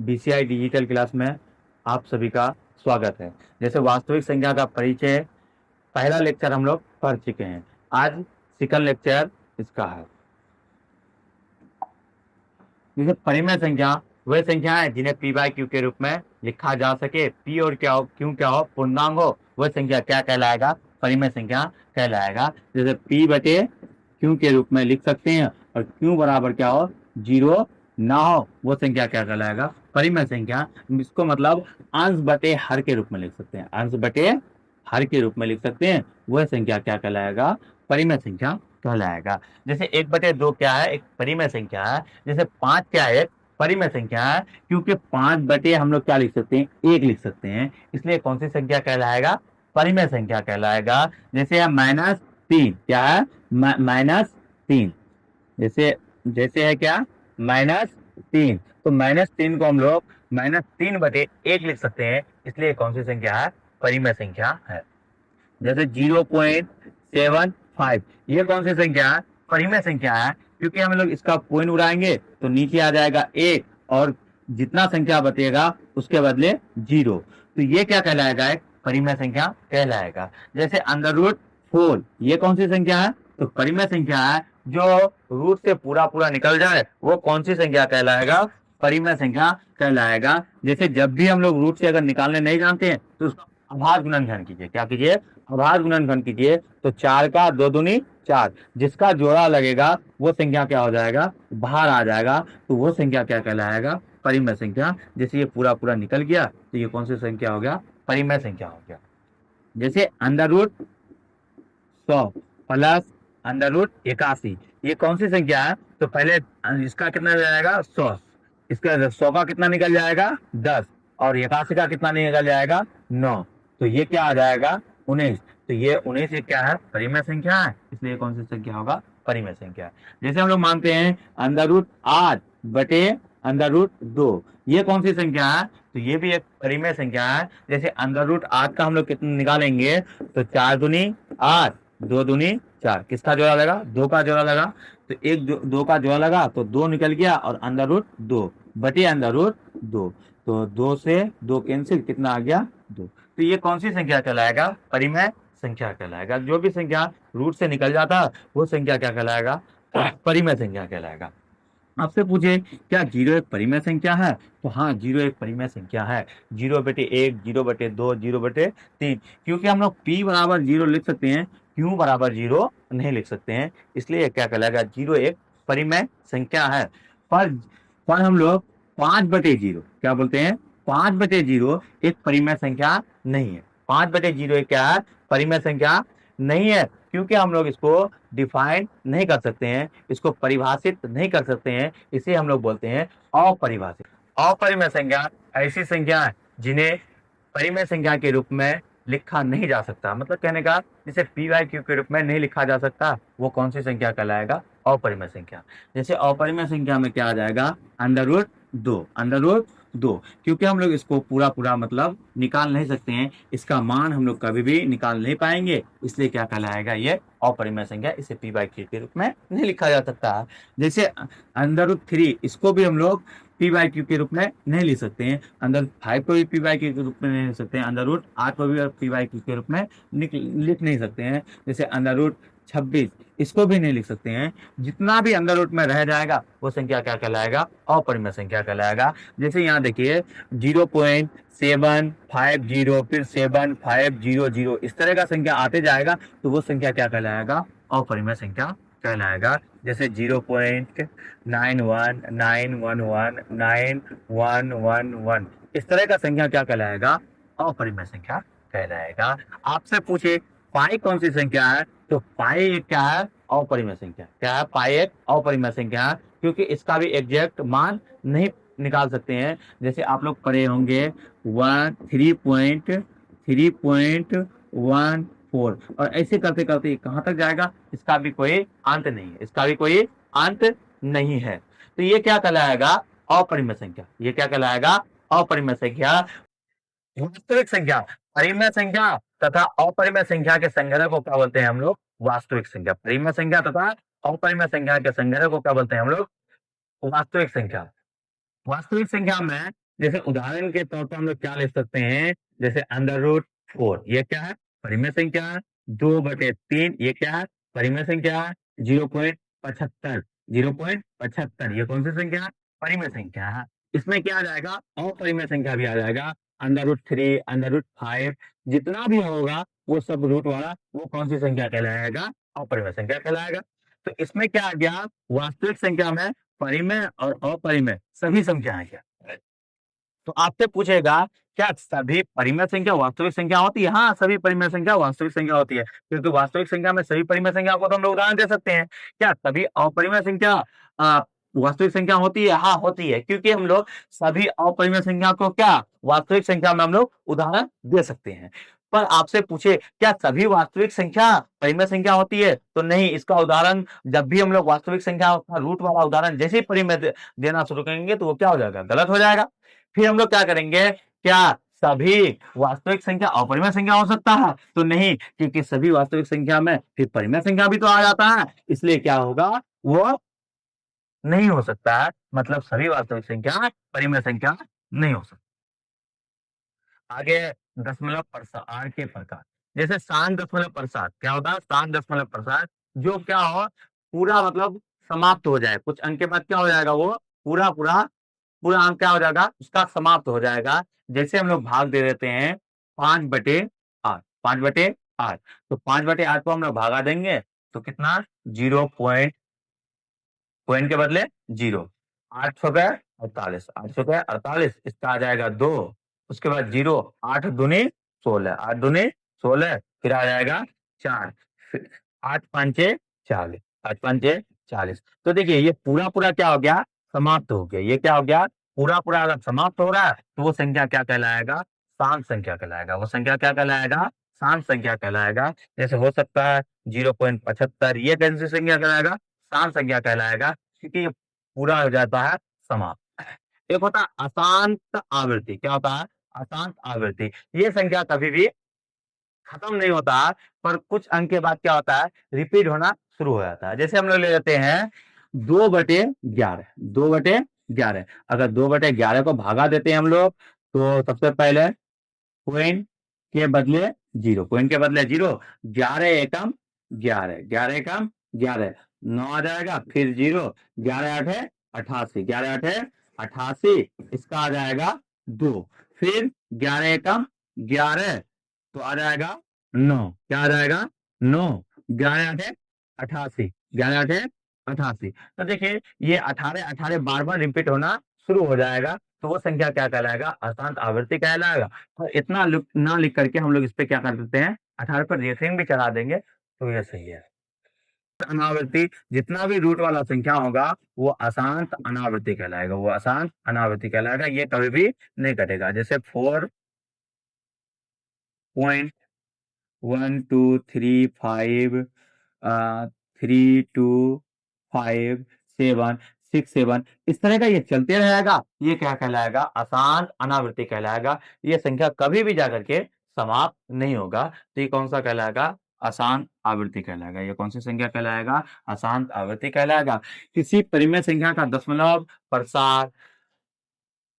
BCI digital class में आप सभी का स्वागत है। जैसे वास्तविक संख्या का परिचय पहला लेक्चर हम लोग पढ़ चुके हैं। आज सेकंड लेक्चर इसका है। जैसे परिमेय संख्या वह संख्या है जिन्हें पी बाई क्यू के रूप में लिखा जा सके। पी और क्या हो, क्यू क्या हो, पूर्णांक हो, वह संख्या क्या कहलाएगा? परिमेय संख्या कहलाएगा। जैसे पी बटे क्यू के रूप में लिख सकते हैं और क्यू बराबर क्या हो, जीरो ना हो, वो संख्या क्या कहलाएगा? परिमेय संख्या। इसको मतलब अंश बटे हर के रूप में लिख सकते हैं। अंश बटे हर के रूप में लिख सकते हैं, वह संख्या क्या कहलाएगा? परिमेय संख्या कहलाएगा। जैसे 1/2 क्या है? एक परिमेय संख्या है। जैसे 5 क्या है? एक परिमेय संख्या है, क्योंकि 5 बटे हम लोग क्या लिख सकते हैं? 1 लिख सकते हैं, इसलिए कौन सी संख्या कहलाएगा? परिमेय संख्या कहलाएगा। जैसे -3 क्या है? -3। जैसे जैसे है क्या? -3। तो -3 को हम लोग -3/1 लिख सकते हैं, इसलिए कौन सी संख्या है? परिमेय संख्या है। जैसे 0.75 ये कौन सी संख्या है? परिमेय संख्या है, क्योंकि हम लोग इसका पॉइंट उड़ाएंगे तो नीचे आ जाएगा 1 और जितना संख्या बचेगा उसके बदले 0। तो ये क्या कहलाएगा? एक परिमेय संख्या कहलाएगा। जैसे √4 ये कौन सी संख्या है? तो परिमेय संख्या है। जो रूट से पूरा पूरा निकल जाए वो कौन सी संख्या कहलाएगा? परिमेय संख्या कहलाएगा। जैसे जब भी हम लोग रूट से अगर निकालने नहीं जानते हैं तो उसका आभार गुणनखंड कीजिए। क्या कीजिए? आभार गुणनखंड कीजिए। तो 4 का 2 दूनी 4, जिसका जोड़ा लगेगा वो संख्या क्या हो जाएगा? बाहर आ जाएगा। तो वो संख्या क्या कहलाएगा? परिमेय संख्या। जैसे ये पूरा पूरा निकल गया तो ये कौन सी संख्या हो गया? परिमेय संख्या हो गया। जैसे √100 प्लस √81 ये कौन सी संख्या है? तो पहले इसका कितना जाएगा? 100। इसका 100 का कितना निकल जाएगा? 10। और 81 का कितना निकल जाएगा? 9। तो ये क्या आ जाएगा? 19। तो ये 19 ये क्या है? परिमेय संख्या है, इसलिए कौन सी संख्या होगा? परिमेय संख्या। जैसे हम लोग मानते हैं √8/√2 ये कौन सी संख्या है? तो ये भी एक परिमेय संख्या है। जैसे √8 का हम लोग कितना निकालेंगे? तो 4 दूनी 8, 2 दूनी 4, किसका जोड़ा लगा? 2 का जोड़ा लगा। तो एक 2 का जोड़ा लगा तो 2 निकल गया और √2 बटे √2। तो 2 से 2 कैंसिल, कितना आ गया? 2। तो ये कौन सी संख्या कहलाएगा? परिमेय संख्या कहलाएगा। जो भी संख्या रूट से निकल जाता वो संख्या क्या कहलाएगा? परिमेय संख्या कहलाएगा। आपसे पूछे क्या 0 एक परिमेय संख्या है? तो हाँ, 0 एक परिमेय संख्या है। 0/1, 0/2, 0/3, क्योंकि हम लोग p बराबर 0 लिख सकते हैं, q बराबर 0 नहीं लिख सकते हैं, इसलिए क्या कहलाएगा? 0 एक परिमेय संख्या है। पर हम लोग 5/0 क्या बोलते हैं? 5/0 एक परिमेय संख्या नहीं है। 5/0 एक क्या है? परिमेय संख्या नहीं है, क्योंकि हम लोग इसको डिफाइन नहीं कर सकते हैं, इसको परिभाषित नहीं कर सकते हैं, इसे हम लोग बोलते हैं अपरिभाषित। अपरिमेय संख्या ऐसी संख्या है जिन्हें परिमेय संख्या के रूप में लिखा नहीं जा सकता। मतलब कहने का जिसे p/q के रूप में नहीं लिखा जा सकता, वो कौन सी संख्या कहलाएगा? अपरिमेय संख्या। जैसे अपरिमेय संख्या में क्या आ जाएगा? √2 क्योंकि हम लोग इसको पूरा पूरा मतलब निकाल नहीं सकते हैं, इसका मान हम लोग कभी भी निकाल नहीं पाएंगे, इसलिए क्या कहलाएगा? ये अपरिमेय संख्या। इसे p/q के रूप में नहीं लिखा जा सकता। जैसे √3 इसको भी हम लोग p/q के रूप में नहीं लिख सकते हैं। √5 को भी p/q के रूप में नहीं लिख सकते हैं। √8 को भी p/q के रूप में लिख नहीं सकते हैं। जैसे √26 इसको भी नहीं लिख सकते हैं। जितना भी अंडर रूट में रह जाएगा वो संख्या क्या कहलाएगा? अपरिमेय संख्या कहलाएगा। जैसे यहाँ देखिए 0.750 फिर 7500 इस तरह का संख्या आते जाएगा तो वो संख्या क्या कहलाएगा? अपरिमेय संख्या कहलाएगा। जैसे 0.919119111 इस तरह का संख्या क्या कहलाएगा? अपरिमेय संख्या कहलाएगा। आपसे पूछे पाई कौन सी संख्या है? तो पाई एक क्या है? अपरिमेय संख्या। क्या है? पाई एक अपरिमेय संख्या है, क्योंकि इसका भी एग्जैक्ट मान नहीं निकाल सकते हैं। जैसे आप लोग पढ़े होंगे 3.14 और ऐसे करते करते कहाँ तक जाएगा? इसका भी कोई अंत नहीं है, इसका भी कोई अंत नहीं है। तो ये क्या कहलाएगा? अपरिमेय संख्या। ये क्या कहलाएगा? अपरिमेय संख्या। वास्तविक संख्या, परिमेय संख्या तथा अपरिमेय संख्या के संग्रह को क्या बोलते हैं हम लोग? वास्तविक संख्या। परिमेय संख्या तथा अपरिमेय संख्या के संग्रह को क्या बोलते हैं हम लोग? वास्तविक संख्या। वास्तविक संख्या में जैसे उदाहरण के तौर पर हम लोग क्या लिख सकते हैं, जैसे √4 ये क्या है, परिमेय संख्या है। 2/3 ये क्या है, परिमेय संख्या है। 0.75 0.75 ये कौन सी संख्या है, परिमेय संख्या है। इसमें क्या आ जाएगा, अपरिमेय संख्या भी आ जाएगा। √3 √5 जितना भी होगा वो सब रूट वाला वो कौन सी संख्या कहलाएगा, अपरिमेय संख्या कहलाएगा। तो इसमें क्या आ गया, वास्तविक संख्या में परिमेय और अपरिमेय सभी संख्याएं क्या। तो आपसे पूछेगा क्या सभी परिमेय संख्या वास्तविक संख्या होती है, हाँ सभी परिमेय संख्या वास्तविक संख्या होती है, क्योंकि वास्तविक संख्या में सभी परिमेय संख्या को तो हम लोग उदाहरण दे सकते हैं। क्या सभी अपरिमेय संख्या वास्तविक संख्या होती है, हाँ होती है, क्योंकि हम लोग सभी अपरिमेय संख्या को क्या वास्तविक संख्या में हम लोग उदाहरण दे सकते हैं। पर आपसे पूछे क्या सभी वास्तविक संख्या परिमेय संख्या होती है, तो नहीं, इसका उदाहरण जब भी हम लोग वास्तविक संख्या का रूट वाला उदाहरण जैसे ही परिमेय देना शुरू करेंगे तो वो क्या हो जाएगा, गलत हो जाएगा। फिर हम लोग क्या करेंगे, क्या सभी वास्तविक संख्या अपरिमेय संख्या हो सकता है, तो नहीं, क्योंकि सभी वास्तविक संख्या में फिर परिमेय संख्या भी तो आ जाता है, इसलिए क्या होगा, वो नहीं हो सकता है। मतलब सभी वास्तविक संख्या परिमेय संख्या नहीं हो सकती। आगे दशमलव प्रसार के प्रकार, जैसे शांत दशमलव प्रसार क्या होता है, शांत दशमलव प्रसार जो क्या हो, पूरा मतलब समाप्त हो जाए, कुछ अंक के बाद क्या हो जाएगा, वो पूरा पूरा पूरा अंक क्या हो जाएगा, उसका समाप्त हो जाएगा। जैसे हम लोग भाग दे देते हैं 5/8, 5/8, तो 5/8 को हम लोग भागा देंगे तो कितना, 0 पॉइंट के बदले 0, 8 सौ गए 48, 8 सौ गए 48, इसका आ जाएगा 2, उसके बाद 0, 8 दूनी 16, 8 दूनी 16, फिर आ जाएगा 4, फिर 8 पंचे 40, 8 पंचे 40। तो देखिए ये पूरा पूरा क्या हो गया, समाप्त हो गया। ये क्या हो गया, पूरा पूरा अगर समाप्त हो रहा है तो वो संख्या क्या कहलाएगा, शांत संख्या कहलाएगा। वो संख्या क्या कहलाएगा, शांत संख्या कहलाएगा। जैसे हो सकता है 0.75, ये कैसी संख्या कहलाएगा, शांत संख्या कहलाएगा, क्योंकि ये पूरा हो जाता है समाप्त। एक होता है अशांत आवृत्ति, क्या होता है, अशांत आवृत्ति। ये संख्या कभी भी खत्म नहीं होता है, पर कुछ अंक के बाद क्या होता है, रिपीट होना शुरू हो जाता है। जैसे हम लोग ले लेते हैं 2/11, 2/11, अगर 2/11 को भागा देते हैं हम लोग, तो सबसे पहले पॉइंट के बदले 0, पॉइंट के बदले 0, 11 एकम 11, 11 एकम 11, 9 आ जाएगा, फिर 0, 11 8 88, 11 8 88, इसका आ जाएगा 2, फिर 11 एकम 11, तो आ जाएगा 9, क्या आ जाएगा 9, 11 8 88, 11 8 88। तो देखिए ये 18 18 बार बार रिपीट होना शुरू हो जाएगा, तो वो संख्या क्या कहलाएगा, अशांत आवृत्ति कहलाएगा। तो इतना ना लिख करके हम लोग इस पे क्या कर देते हैं, 18 पर रेसिंग भी चला देंगे, तो ये सही है। अनावृत्ति जितना भी रूट वाला संख्या होगा वो अशांत अनावृत्ति कहलाएगा, वो अशांत अनावृत्ति कहलाएगा, ये कभी भी नहीं कटेगा। जैसे 4.1235 325 6 7 इस तरह का ये चलते रहेगा, ये क्या कहलाएगा, अशांत अनावृत्ति कहलाएगा। ये संख्या कभी भी जाकर के समाप्त नहीं होगा, तो ये कौन सा कहलाएगा, अशांत आवृत्ति कहलाएगा। ये कौन सी संख्या कहलाएगा, अशांत आवृत्ति कहलाएगा। किसी परिमेय संख्या का दशमलव प्रसार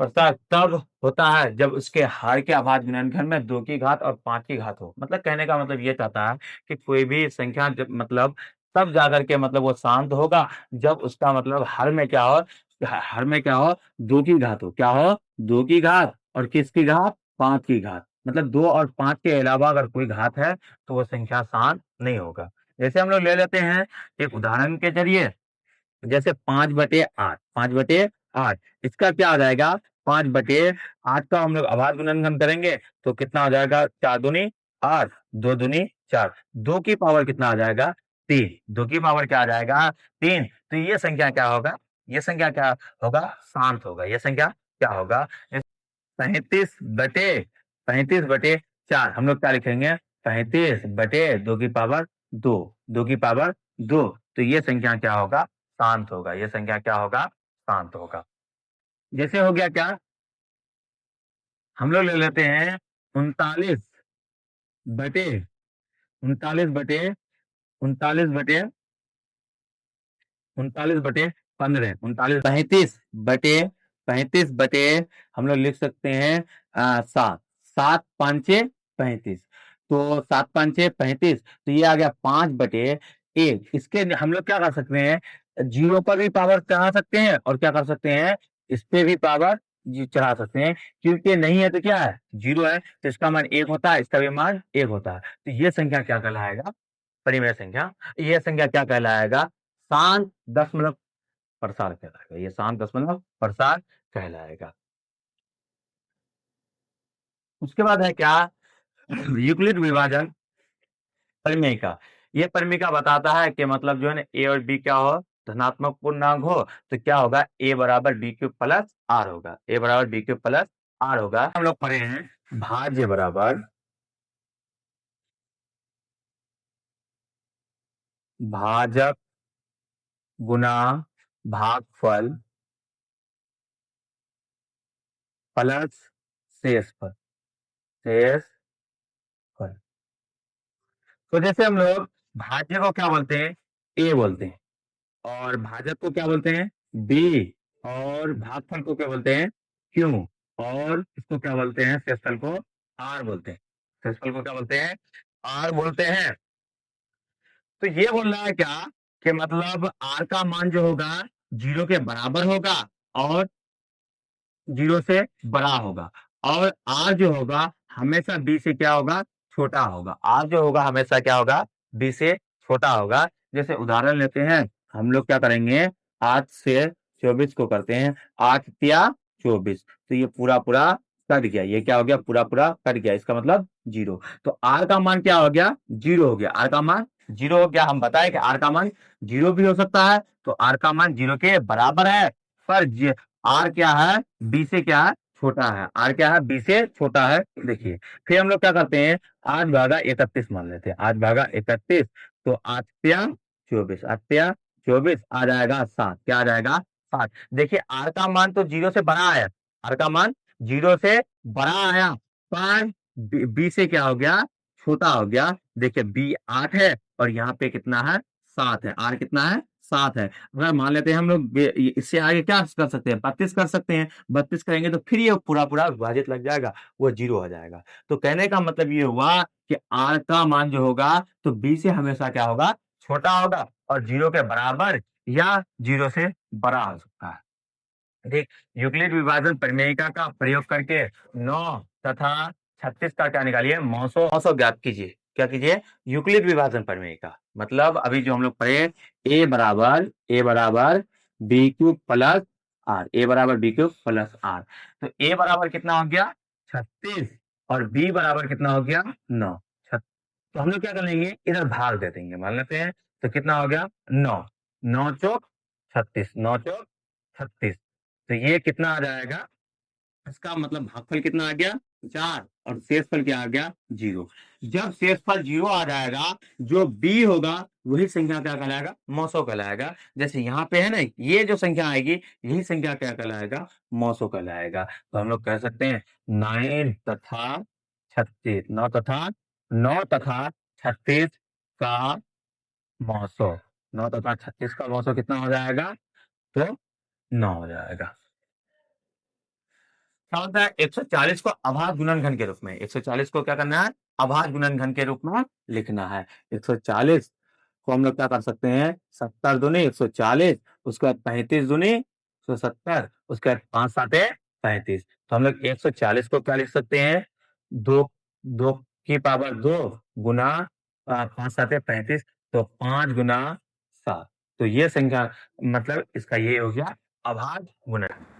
प्रसार तब होता है जब उसके हर के अभाज्य गुणनखंड में 2 की घात और 5 की घात हो। मतलब कहने का मतलब ये चाहता है कि कोई भी संख्या जब मतलब तब जाकर के मतलब वो शांत होगा जब उसका मतलब हर में क्या हो, हर में क्या हो, 2 की घात हो, क्या हो, 2 की घात और किसकी घात, 5 की घात। मतलब 2 और 5 के अलावा अगर कोई घात है तो वो संख्या शांत नहीं होगा। जैसे हम लोग ले लेते हैं एक उदाहरण के जरिए, जैसे 5/8, 5/8, इसका क्या आ जाएगा, 5/8 का हम लोग अभाज्य गुणनखंड करेंगे तो कितना हो जाएगा, 4 दूनी 8, 2 दूनी 4, 2 की पावर कितना आ जाएगा, 3, 2 की पावर क्या आ जाएगा, 3। तो ये संख्या क्या होगा, ये संख्या क्या होगा, शांत होगा। ये संख्या क्या होगा, 35/4 हम लोग क्या लिखेंगे, 35/2 2 की पावर 2, तो ये संख्या क्या होगा, शांत होगा। ये संख्या क्या होगा, शांत होगा। जैसे हो गया क्या, हम लोग ले लेते हैं 39 बटे 39 बटे 15, 39 35/15 35 बटे हम लोग लिख सकते हैं 7, 7 5 35, तो 7 5 35, तो ये आ गया 5 बटे 1। इसके हम लोग क्या कर सकते हैं, जीरो पर भी पावर चढ़ा सकते हैं और क्या कर सकते हैं, इस पे भी पावर चढ़ा सकते हैं, क्योंकि नहीं है तो क्या है, जीरो है, तो इसका मान 1 होता है, इसका भी मान 1 होता है। तो ये संख्या क्या कहलाएगा, परिमेय संख्या। ये संख्या क्या कहलाएगा, शांत दशमलव प्रसार कहलाएगा। ये शांत दशमलव प्रसार कहलाएगा। उसके बाद है क्या, यूक्लिड विभाजन परिमेय का। ये परिमेय का बताता है कि मतलब जो है ना, ए और बी क्या हो, धनात्मक पूर्णांक हो, तो क्या होगा, ए बराबर बी क्यूब प्लस आर होगा। ए बराबर बी क्यूब प्लस आर होगा। हम लोग पढ़े हैं भाज्य बराबर भाजक गुना भागफल प्लस शेषफल, शेषफल। तो जैसे हम लोग भाज्य को क्या बोलते हैं, ए बोलते हैं, और भाजक को क्या बोलते हैं, बी, और भागफल को क्या बोलते हैं, क्यू, और इसको क्या बोलते हैं, शेषफल को आर बोलते हैं। शेषफल को क्या बोलते हैं, आर बोलते हैं। तो ये बोल रहा है क्या, कि मतलब आर का मान जो होगा जीरो के बराबर होगा और जीरो से बड़ा होगा, और आर जो होगा हमेशा बी से क्या होगा, छोटा होगा। आर जो होगा हमेशा क्या होगा, बी से छोटा होगा। जैसे उदाहरण लेते हैं, हम लोग क्या करेंगे, 8 से 24 को करते हैं, 8 या 24, तो ये पूरा पूरा कट गया, ये क्या हो गया, पूरा पूरा कट गया, इसका मतलब जीरो। तो आर का मान क्या हो गया, जीरो हो गया। आर का मान जीरो हो गया। हम बताए कि आर का मान जीरो भी हो सकता है, तो आर का मान जीरो के बराबर है, पर आर क्या है, बी से क्या है, छोटा है। आर क्या है, बी से छोटा है। देखिए, फिर हम लोग क्या करते हैं, 8/31 मान लेते हैं, 8/31, तो 8 या 24, 8 या 24 आ जाएगा 7। क्या आ जाएगा, 7। देखिए, आर का मान तो जीरो से बड़ा है, आर का मान जीरो से बड़ा आया, पर बी से क्या हो गया, छोटा हो गया। देखिए, बी 8 है और यहाँ पे कितना है, 7 है। आर कितना है, 7 है। अगर मान लेते हैं हम लोग इससे आगे क्या कर सकते हैं, 32 कर सकते हैं। 32 करेंगे तो फिर ये पूरा पूरा विभाजित लग जाएगा, वो जीरो हो जाएगा। तो कहने का मतलब ये हुआ कि आर का मान जो होगा तो बी से हमेशा क्या होगा, छोटा होगा, और जीरो के बराबर या जीरो से बड़ा हो सकता है। ठीक, यूक्लिड विभाजन प्रमेयिका का प्रयोग करके 9 तथा 36 का क्या निकालिए, मौसो ज्ञात कीजिए। क्या कीजिए, यूक्लिड विभाजन प्रमेयिका। मतलब अभी जो हम लोग पढ़े, ए बराबर बी क्यूब प्लस आर, ए बराबर बी क्यूब प्लस आर। तो ए बराबर कितना हो गया, 36, और बी बराबर कितना हो गया, 9। तो हम लोग क्या कर लेंगे, इधर भाग दे देंगे, मान लेते हैं, तो कितना हो गया, 9, 9 चौक 36, 9 चौक 36। तो ये कितना आ जाएगा, इसका मतलब भागफल कितना आ गया, 4, और शेषफल क्या आ गया, 0। जब शेषफल 0 आ जाएगा, जो बी होगा वही संख्या क्या कहलाएगा, मौसो कहलाएगा। जैसे यहाँ पे है ना, ये जो संख्या आएगी यही संख्या क्या कहलाएगा, मौसो कहलाएगा। तो हम लोग कह सकते हैं 9 तथा 36, 9 तथा 36 का मौसो, 9 तथा 36 का मौसो कितना हो जाएगा, तो 9 हो जाएगा। क्या होता है, 140 को अभाज्य गुणनखंड के रूप में, 140 को क्या करना है, अभाज्य गुणनखंड के रूप में लिखना है। 140 को हम लोग क्या कर सकते हैं, 70 दूनी 140, उसके बाद 35 दूनी 170, उसके बाद 5 साते 35। तो हम लोग 140 को क्या लिख सकते हैं, दो, 2 की पावर 2 गुना 5 साते 35, तो 5 गुना 7। तो ये संख्या मतलब इसका ये हो गया अभाज्य गुणन।